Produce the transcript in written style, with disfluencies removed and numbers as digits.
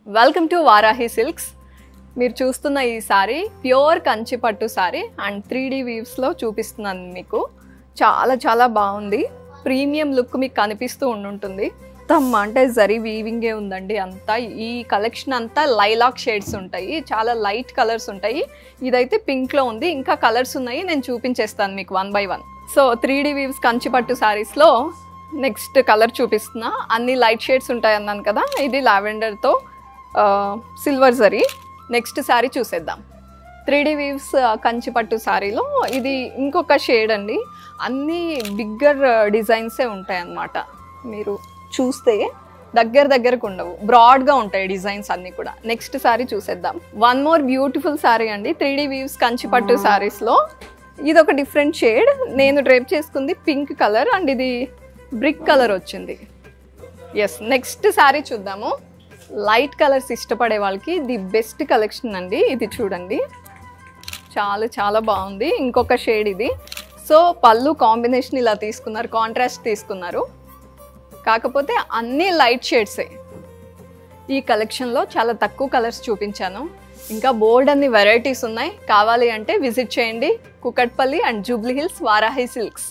Welcome to Varahi silks. మీరు చూస్తున్న ఈ సారీ ప్యూర్ కంచి పట్టు సారీ అండ్ 3D వీవ్స్లో చూపిస్తున్నాను మీకు. చాలా చాలా బాగుంది. ప్రీమియం లుక్ మీకు కనిపిస్తూ ఉంటుంది. మొత్తం అంటే జరీ వీవింగే ఉందండి. అంతా ఈ కలెక్షన్ అంతా లైలాక్ షేడ్స్ ఉంటాయి, చాలా లైట్ కలర్స్ ఉంటాయి. ఇదైతే పింక్లో ఉంది, ఇంకా కలర్స్ ఉన్నాయి, నేను చూపించేస్తాను మీకు 1 by 1. So 3D weaves Kanchi పట్టు సారీస్లో నెక్స్ట్ కలర్ చూపిస్తున్నా. అన్ని లైట్ షేడ్స్ ఉంటాయి అన్నాను కదా, ఇది లావెండర్తో సిల్వర్ జరీ. నెక్స్ట్ శారీ చూసేద్దాం. 3D వీవ్స్ కంచి పట్టు శారీలో ఇది ఇంకొక షేడ్ అండి. అన్నీ బిగ్గర్ డిజైన్సే ఉంటాయి అన్నమాట. మీరు చూస్తే దగ్గరకు ఉండవు, బ్రాడ్గా ఉంటాయి డిజైన్స్ అన్నీ కూడా. నెక్స్ట్ శారీ చూసేద్దాం. వన్ మోర్ బ్యూటిఫుల్ శారీ అండి 3D వీవ్స్ కంచి పట్టు శారీస్లో. ఇది ఒక డిఫరెంట్ షేడ్. నేను డ్రేప్ చేసుకుంది పింక్ కలర్ అండ్ ఇది బ్రిక్ కలర్ వచ్చింది. ఎస్, నెక్స్ట్ శారీ చూద్దాము. లైట్ కలర్స్ ఇష్టపడే వాళ్ళకి ది బెస్ట్ కలెక్షన్ అండి. ఇది చూడండి, చాలా చాలా బాగుంది. ఇంకొక షేడ్ ఇది. సో పళ్ళు కాంబినేషన్ ఇలా తీసుకున్నారు, కాంట్రాస్ట్ తీసుకున్నారు, కాకపోతే అన్నీ లైట్ షేడ్సే. ఈ కలెక్షన్లో చాలా తక్కువ కలర్స్ చూపించాను, ఇంకా బోల్డ్ అన్ని వెరైటీస్ ఉన్నాయి. కావాలి అంటే విజిట్ చేయండి Kukatpally and Jubilee hills Varahi silks.